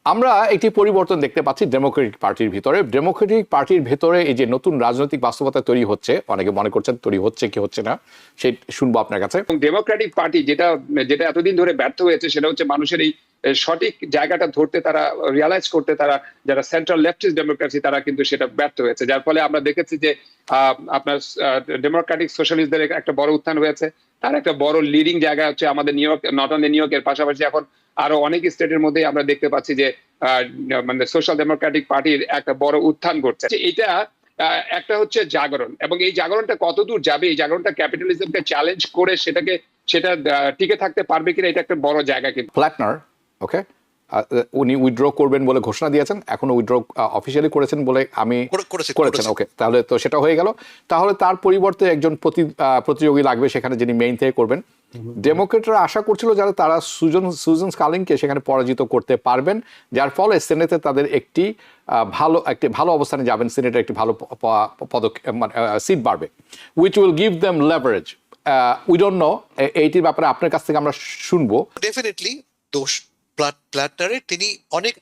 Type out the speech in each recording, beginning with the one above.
আমরা একটি পরিবর্তন দেখতে পাচ্ছি ডেমোক্রেটিক পার্টির ভিতরে। ডেমোক্রেটিক পার্টির ভেতরে এই যে নতুন রাজনৈতিক বাস্তবতা তৈরি হচ্ছে, অনেকে মনে করছেন তৈরি হচ্ছে কি হচ্ছে না, সেই শুনবো আপনার কাছে। ডেমোক্রেটিক পার্টি যেটা যেটা এতদিন ধরে ব্যর্থ হয়েছে সেটা হচ্ছে মানুষের এই সঠিক জায়গাটা ধরতে, তারা রিয়ালাইজ করতে, তারা যারা সেন্ট্রাল লেফটিস্ট ডেমোক্রেসি তারা কিন্তু সেটা ব্যর্থ হয়েছে। যার ফলে আমরা দেখেছি যে আপনার ডেমোক্রেটিক সোশ্যালিস্টদের একটা বড় উত্থান হয়েছে। তার একটা বড় লিডিং জায়গা হচ্ছে আমাদের new York, not only new ইয়র্কের পাশাপাশি এখন আরো অনেক স্টেটের মধ্যে আমরা দেখতে পাচ্ছি যে মানে সোশ্যাল ডেমোক্রেটিক পার্টির একটা বড় উত্থান ঘটছে। এটা একটা হচ্ছে জাগরণ, এবং এই জাগরণটা কতদূর যাবে, এই জাগরণটা ক্যাপিটালিজমকে চ্যালেঞ্জ করে সেটা টিকে থাকতে পারবে কিনা, এটা একটা বড় জায়গা। কিন্তু ফ্ল্যাটনার, ওকে, উনি উইথড্র করবেন বলে ঘোষণা দিয়েছেন, এখনো উইথড্র অফিসিয়ালি করেছেন বলে আমি করেছেন, ওকে, তাহলে তো সেটা হয়ে গেল। তাহলে তার পরিবর্তে একজন প্রতিযোগী লাগবে সেখানে, যিনি মেইন থেকে করবেন। ডেমোক্রেটরা আশা করছিল যারা তারা সুজন স্কালিনকে সেখানে পরাজিত করতে পারবেন, যার ফলে সেনেটে তাদের একটি ভালো অবস্থানে যাবেন, সিনেটের একটি ভালো পদক্ষেপ, সিট বাড়বে, which will give them leverage. We don't know, এইটির ব্যাপারে আপনার কাছ থেকে আমরা শুনবো। ডেফিনেটলি দোষ প্ল্যাটারের, তিনি অনেক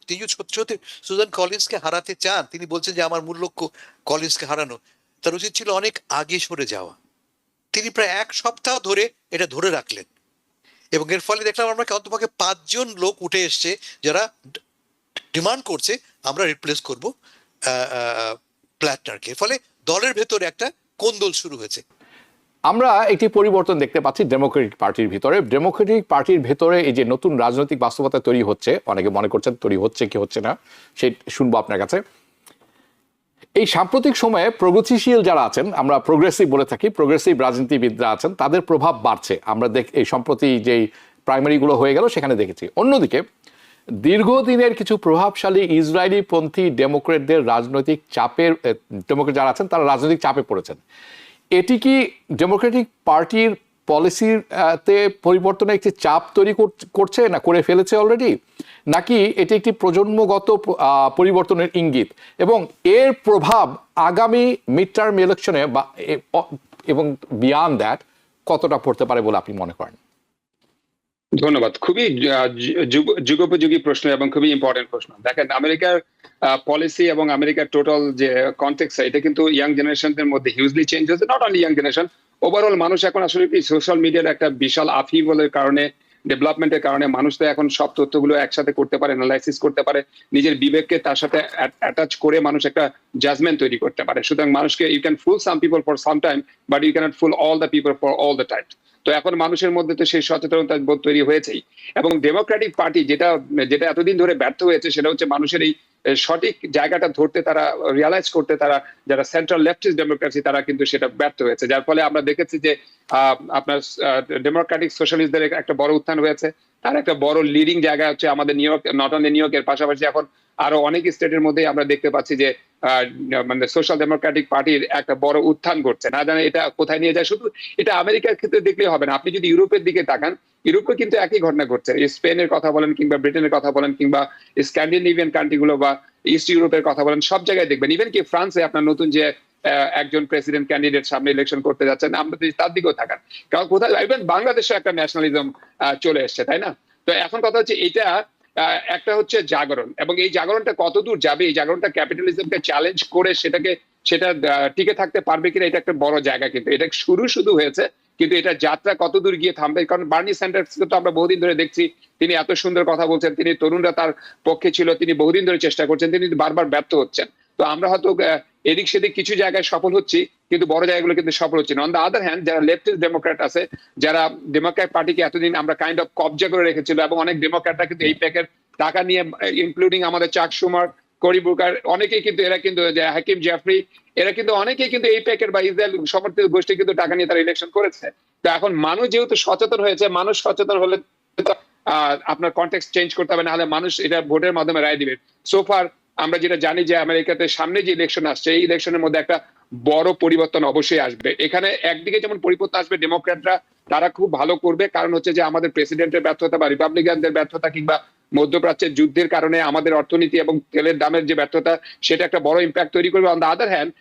তিনি সত্যি সুজান কলিন্সকে হারাতে চান। তিনি বলছেন যে আমার মূল লক্ষ্য কলিন্সকে হারানো। তার উচিত ছিল অনেক আগে সরে যাওয়া। তিনি প্রায় এক সপ্তাহ ধরে এটা ধরে রাখলেন, এবং এর ফলে দেখলাম আমরা অন্তপক্ষে 5 জন লোক উঠে এসছে যারা ডিমান্ড করছে আমরা রিপ্লেস করব প্ল্যাটারকে। ফলে দলের ভেতরে একটা কোন্দল শুরু হয়েছে। আমরা একটি পরিবর্তন দেখতে পাচ্ছি ডেমোক্রেটিক পার্টির ভিতরে। ডেমোক্রেটিক পার্টির ভেতরে এই যে নতুন রাজনৈতিক বাস্তবতা তৈরি হচ্ছে, অনেকে মনে করছেন তৈরি হচ্ছে কি হচ্ছে না, সেই শুনবো আপনার কাছে। এই সাম্প্রতিক সময়ে প্রগতিশীল যারা আছেন, আমরা প্রোগ্রেসিভ বলে থাকি, প্রোগ্রেসিভ রাজনীতিবিদরা আছেন, তাদের প্রভাব বাড়ছে। আমরা এই সম্প্রতি যেই প্রাইমারিগুলো হয়ে গেল সেখানে দেখেছি। অন্যদিকে দীর্ঘদিনের কিছু প্রভাবশালী ইসরায়েলি পন্থী ডেমোক্রেটদের রাজনৈতিক চাপের, ডেমোক্রেট যারা আছেন তারা রাজনৈতিক চাপে পড়েছেন। এটি কি ডেমোক্রেটিক পার্টির পলিসিতে পরিবর্তনে একটি চাপ তৈরি করছে, না করে ফেলেছে অলরেডি, নাকি এটি একটি প্রজন্মগত পরিবর্তনের ইঙ্গিত, এবং এর প্রভাব আগামী মিড টার্ম ইলেকশনে এবং বিয়ন্ড দ্যাট কতটা পড়তে পারে বলে আপনি মনে করেন? ধন্যবাদ। খুবই যুগোপযোগী প্রশ্ন এবং খুবই ইম্পর্টেন্ট প্রশ্ন। দেখেন, আমেরিকার পলিসি এবং আমেরিকার টোটাল যে কনটেক্সট, এটা কিন্তু ইয়াং জেনারেশনদের মধ্যে হিউজলি চেঞ্জ হয়েছে। Not only young generation, overall মানুষ এখন আসলে কি সোশ্যাল মিডিয়ার একটা বিশাল আপহিবলের কারণে, ডেভেলপমেন্টের কারণে মানুষ তো এখন সব তথ্যগুলো একসাথে করতে পারে, অ্যানালাইসিস করতে পারে, নিজের বিবেককে তার সাথে অ্যাটাচ করে মানুষ একটা জাজমেন্ট তৈরি করতে পারে। সুতরাং মানুষকে, you can fool some people for some time, but you cannot fool all the people for all the time. তো এখন মানুষের মধ্যে তো সেই সচেতনতা বোধ তৈরি হয়েছেই। এবং ডেমোক্রেটিক পার্টি যেটা এতদিন ধরে ব্যর্থ হয়েছে সেটা হচ্ছে মানুষের এই সঠিক জায়গাটা ধরতে, তারা রিয়ালাইজ করতে, তারা যারা সেন্ট্রাল লেফটিস্ট ডেমোক্রেসি তারা কিন্তু সেটা ব্যর্থ হয়েছে। যার ফলে আমরা দেখেছি যে আপনার ডেমোক্রেটিক সোশ্যালিস্টদের একটা বড় উত্থান হয়েছে। তার একটা বড় লিডিং জায়গা হচ্ছে আমাদের new York, not only new ইয়র্কের পাশাপাশি এখন আরো অনেক স্টেটের মধ্যে আমরা দেখতে পাচ্ছি যে মানে সোশ্যাল ডেমোক্রেটিক পার্টির একটা বড় উত্থান ঘটছে। না জানে এটা কোথায় নিয়ে যায়। শুধু এটা আমেরিকার ক্ষেত্রে দেখলেই হবে না, আপনি যদি ইউরোপের দিকে তাকান, ইউরোপে কিন্তু একই ঘটনা ঘটছে। স্পেনের কথা বলেন কিংবা ব্রিটেনের কথা বলেন কিংবা স্ক্যান্ডিনেভিয়ান কান্ট্রিগুলো বা ইস্ট ইউরোপের কথা বলেন, সব জায়গায় দেখবেন। ইভেন কি ফ্রান্সে আপনার নতুন যে একজন প্রেসিডেন্ট ক্যান্ডিডেট সামনে ইলেকশন করতে যাচ্ছেন, আমরা তার দিকেও থাকান। কারণ কোথায়, ইভেন বাংলাদেশে একটা ন্যাশনালিজম চলে এসছে, তাই না? তো এখন কথা হচ্ছে এটা একটা হচ্ছে জাগরণ, এবং এই জাগরণটা কতদূর যাবে, এই জাগরণটা ক্যাপিটালিজমকে চ্যালেঞ্জ করে সেটা টিকে থাকতে পারবে কিনা, এটা একটা বড় জায়গা। কিন্তু এটা শুধু হয়েছে, কিন্তু এটা যাত্রা কতদূর গিয়ে থামবে। কারণ বার্নি স্যান্ডার্সকে তো আমরা বহুদিন ধরে দেখছি, তিনি এত সুন্দর কথা বলছেন, তিনি তরুণরা তার পক্ষে ছিল, তিনি বহুদিন ধরে চেষ্টা করছেন, তিনি বারবার ব্যর্থ হচ্ছেন। তো আমরা হয়তো এদিক সেদিক কিছু জায়গায় সফল হচ্ছি, কিন্তু বড় জায়গাগুলো কিন্তু সফল হচ্ছে না। অন দ্য আদার হ্যান্ড, যারা লেফটিস্ট ডেমোক্র্যাট আছে, যারা ডেমোক্র্যাট পার্টিকে এতদিন আমরা কাইন্ড অফ কবজা করে রেখেছিল, এবং অনেক ডেমোক্র্যাটরা কিন্তু এই প্যাকের টাকা নিয়ে, ইনক্লুডিং আমাদের চাক সুমার, করি বুকার, অনেকেই কিন্তু, এরা কিন্তু হাকিম জাফরি, এরা কিন্তু অনেকেই কিন্তু এই প্যাকের বা ইসরায়েল সমর্থিত গোষ্ঠী কিন্তু টাকা নিয়ে তারা ইলেকশন করেছে। তো এখন মানুষ যেহেতু সচেতন হয়েছে, মানুষ সচেতন হলে আপনার কনটেক্সট চেঞ্জ করতে হবে, না হলে মানুষ এটা ভোটের মাধ্যমে রায় দিবে। সোফার আমরা যেটা জানি যে আমেরিকাতে সামনে যে ইলেকশন আসছে, এই ইলেকশনের মধ্যে একটা বড় পরিবর্তন অবশ্যই আসবে। এখানে একদিকে যেমন পরিবর্তন আসবে, ডেমোক্র্যাটরা তারা খুব ভালো করবে, কারণ হচ্ছে যে আমাদের প্রেসিডেন্টের ব্যর্থতা বা রিপাবলিকানদের ব্যর্থতা কিংবা মধ্যপ্রাচ্যের যুদ্ধের কারণে আমাদের অর্থনীতি এবং তেলের দামের যে ব্যর্থতা, সেটা একটা বড় ইম্প্যাক্ট তৈরি করবে। অন দ্য আদার হ্যান্ড,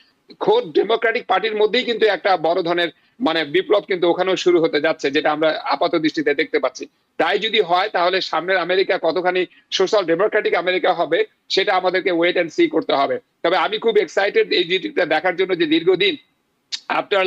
খোদ ডেমোক্রেটিক পার্টির মধ্যেই কিন্তু একটা বড় ধরনের মানে বিপ্লব কিন্তু ওখানেও শুরু হতে যাচ্ছে, যেটা আমরা আপাত দৃষ্টিতে দেখতে পাচ্ছি। তাই যদি হয় তাহলে সামনের আমেরিকা কতখানি সোশ্যাল ডেমোক্রেটিক আমেরিকা হবে সেটা আমাদেরকে ওয়েট এন্ড সি করতে হবে। তবে আমি খুব এক্সাইটেড এই জিনিসটা দেখার জন্য যে দীর্ঘদিন আফটার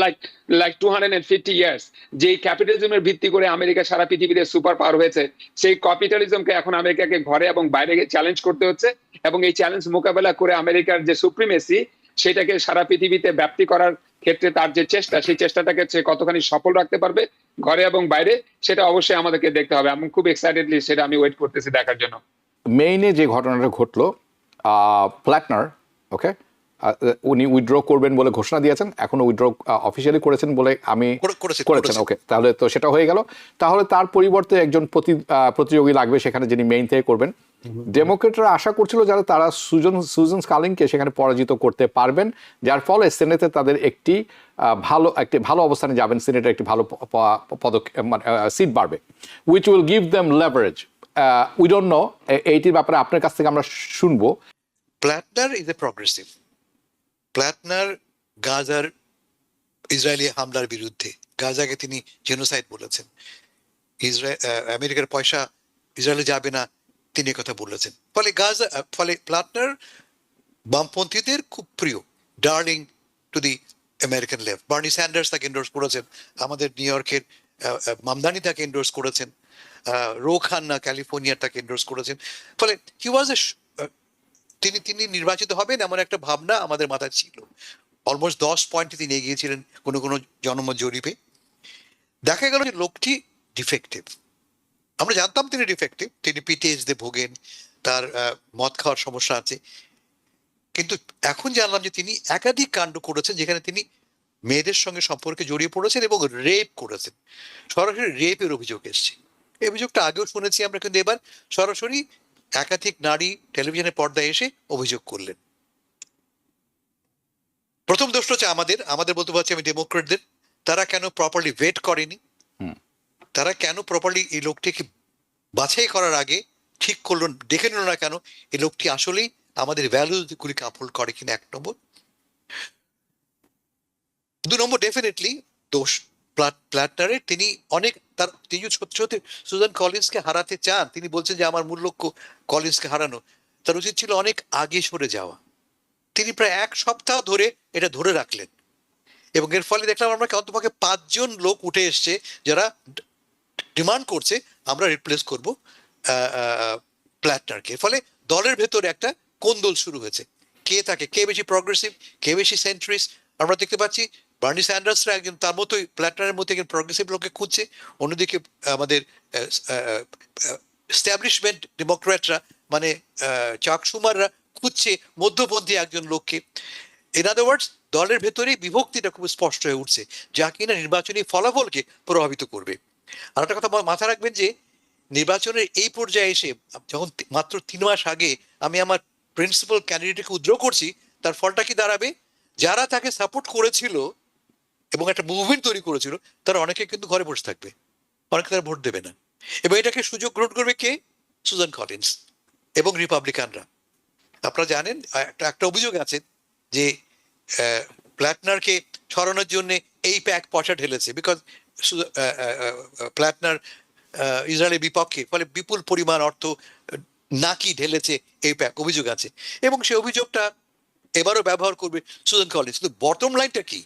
লাইক 250 ইয়ার্স যে ক্যাপিটালিজমের ভিত্তি করে আমেরিকা সারা পৃথিবীতে সুপার পাওয়ার হয়েছে, সেই ক্যাপিটালিজমকে এখন আমেরিকাকে ঘরে এবং বাইরে চ্যালেঞ্জ করতে হচ্ছে, এবং এই চ্যালেঞ্জ মোকাবেলা করে আমেরিকার যে সুপ্রিমেসি সেটাকে সারা পৃথিবীতে ব্যাপ্তি করার ক্ষেত্রে তার যে চেষ্টা, সেই চেষ্টাটাকে সে কতখানি সফল রাখতে পারবে ঘরে এবং বাইরে, সেটা অবশ্যই আমাদেরকে দেখতে হবে। আমি খুব এক্সাইটেডলি সেটা আমি ওয়েট করতেছি দেখার জন্য। মেইনে যে ঘটনাটা ঘটলো, প্ল্যাটনার, ওকে, উনি উইথড্র করবেন বলে ঘোষণা দিয়েছেন, এখনো উইথড্র অফিসিয়ালি করেছেন বলে আমি করেছেন, ওকে, তাহলে তো সেটা হয়ে গেল। তাহলে তার পরিবর্তে একজন প্রতিযোগী লাগবে সেখানে, যিনি মেইন থেকে করবেন। ডেমোক্রেটরা আশা করছিল যারা তারা সুজন স্কালিনকে সেখানে পরাজিত করতে পারবেন, যার ফলে সেনেটে তাদের একটি ভালো অবস্থানে যাবেন, সিনেটের একটি ভালো পদক্ষেপ, সিট বাড়বে, which will give them leverage. We don't know, এইটির ব্যাপারে আপনার কাছ থেকে আমরা শুনবো। প্ল্যাটনার ইজ এ প্রগ্রেসিভ। প্ল্যাটনার গাজার ইসরায়েলি হামলার বিরুদ্ধে, গাজাকে তিনি জেনোসাইড বলেছেন, আমেরিকার পয়সা ইসরায়েলে যাবে না তিনি কথা বলেছেন। ফলে প্ল্যাটনার বামপন্থীদের খুব প্রিয়, darling to the American left. Bernie Sanders তাকে এন্ডোর্স করেছেন, আমাদের নিউ ইয়র্কের মামদানি তাকে এন্ডোর্স করেছেন, রো খান্না ক্যালিফোর্নিয়ার তাকে এন্ডোর্স করেছেন। ফলে হি ওয়াজ তিনি নির্বাচিত হবেন এমন একটা ভাবনা আমাদের মাথায় ছিল। অলমোস্ট 10 পয়েন্টে তিনি এগিয়েছিলেন কোনো কোনো জনমত জরিপে। দেখা গেল যে লোকটি ডিফেক্টিভ। আমরা জানতাম তিনি ডিফেক্টিভ, তিনি পিটিএসডি ভোগেন, তার মদ খাওয়ার সমস্যা আছে, কিন্তু এখন জানলাম যে তিনি একাধিক কাণ্ড করেছেন যেখানে তিনি মেয়েদের সঙ্গে সম্পর্কে জড়িয়ে পড়েছেন এবং রেপ করেছেন। সরাসরি রেপের অভিযোগ এসছে। এই অভিযোগটা আগেও শুনেছি আমরা, কিন্তু এবার সরাসরি একাধিক নারী টেলিভিশনের পর্দায় এসে অভিযোগ করলেন। প্রথম দোষটা হচ্ছে আমাদের বলতে পারছি আমি ডেমোক্রেটদের, তারা কেন প্রপারলি ভেট করেনি, তারা কেন প্রপারলি এই লোকটিকে বাছাই করার আগে ঠিক করলো, দেখে নিল না কেন এই লোকটি আসলেই আমাদের ভ্যালুগুলিকে আপহোল্ড করে কিনা, 1 নম্বর। 2 নম্বর, ডেফিনেটলি দোষ প্ল্যাটনারের। তিনি সত্যি সত্যি সুজান কলিন্সকে হারাতে চান। তিনি বলছেন যে আমার মূল লক্ষ্য কলিন্সকে হারানো, তার উচিত ছিল অনেক আগে সরে যাওয়া। তিনি প্রায় 1 সপ্তাহ ধরে এটা ধরে রাখলেন, এবং এর ফলে দেখলাম আমরা অন্তপক্ষে 5 জন লোক উঠে এসছে যারা ডিমান্ড করছে আমরা রিপ্লেস করব প্ল্যাটনারকে। ফলে দলের ভেতরে একটা কোন্দল শুরু হয়েছে, কে বেশি প্রগ্রেসিভ, কে বেশি সেন্ট্রিস্ট। আমরা দেখতে পাচ্ছি বার্নি স্যান্ডার্সরা একজন তার মতোই, প্ল্যাটনারের মতো একজন প্রগ্রেসিভ লোককে খুঁজছে, অন্যদিকে আমাদের এস্টাবলিশমেন্ট ডেমোক্র্যাটরা মানে চাক শুমাররা খুঁজছে মধ্যপন্থী একজন লোককে। ইন আদার ওয়ার্ডস, দলের ভেতরেই বিভক্তিটা খুব স্পষ্ট হয়ে উঠছে, যা কিনা নির্বাচনী ফলাফলকে প্রভাবিত করবে। আর একটা কথা মাথায় রাখবেন যে নির্বাচনের এই পর্যায়ে এসে যখন মাত্র 3 মাস আগে আমি আমার প্রিন্সিপাল ক্যান্ডিডেটকে উইথড্র করছি, তার ফলটা কি দাঁড়াবে? যারা তাকে সাপোর্ট করেছিল এবং একটা মুভমেন্ট তৈরি করেছিল, তারা অনেকে কিন্তু ঘরে বসে থাকবে, অনেকে তারা ভোট দেবে না, এবং এটাকে সুযোগ গ্রহণ করবে কে? সুজান কলিন্স এবং রিপাবলিকানরা। আপনারা জানেন একটা অভিযোগ আছে যে প্ল্যাটনারকে সরানোর জন্য এই প্যাক পয়সা ঢেলেছে, বিকজ প্ল্যাটনার ইসরায়েলের বিপক্ষে, ফলে বিপুল পরিমাণ অর্থ নাকি ঢেলেছে এই প্যাক, অভিযোগ আছে, এবং সেই অভিযোগটা এবারও ব্যবহার করবে সুজান কলিন্স। কিন্তু বটম লাইনটা কি,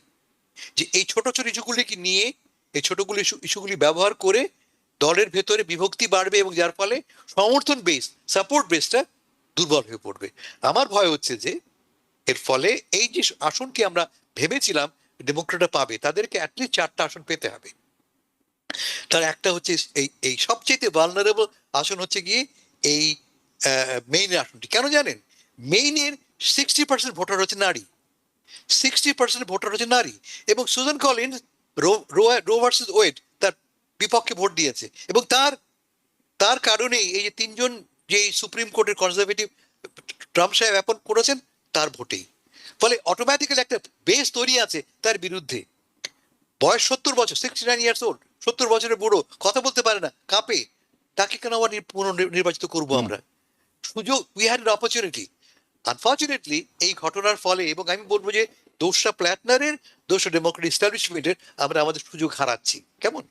যে এই ছোট ছোট ইস্যুগুলিকে নিয়ে, এই ইস্যুগুলি ব্যবহার করে দলের ভেতরে বিভক্তি বাড়বে, এবং যার ফলে সমর্থন বেস, সাপোর্ট বেসটা দুর্বল হয়ে পড়বে। আমার ভয় হচ্ছে যে এর ফলে এই যে আসনটি আমরা ভেবেছিলাম ডেমোক্রেটরা পাবে, তাদেরকে অ্যাটলিস্ট 4টা আসন পেতে হবে। তার একটা হচ্ছে এই সবচেয়ে ভালনারেবল আসন হচ্ছে গিয়ে এই মেইনের আসনটি। কেন জানেন? মেইনের 60% ভোটার হচ্ছে নারী, 60% ভোটার হচ্ছে নারী, এবং সুজান কলিন্স রো ভার্সেস ওয়েড তার বিপক্ষে ভোট দিয়েছে, এবং তার কারণেই এই যে 3 জন যে সুপ্রিম কোর্টের কনজারভেটিভ ট্রাম্প সাহেব অ্যাপয়েন্ট করেছেন তার ভোটেই। ফলে অটোমেটিক্যালি একটা বেস তৈরি আছে তার বিরুদ্ধে। বয়স 70 বছর, 69 ইয়ার্স ওল্ড, 70 বছরের বুড়ো, কথা বলতে পারে না, কাঁপে, তাকে কেন আবার পুনর্নির্বাচিত করবো আমরা? সুযোগ, we had an opportunity. Unfortunately এই ঘটনার ফলে, এবং আমি বলবো যে দোষটা প্ল্যাটনারের, দোষটা ডেমোক্রেটিক এস্টাবলিশমেন্টের, আমরা আমাদের সুযোগ হারাচ্ছি। কেমন?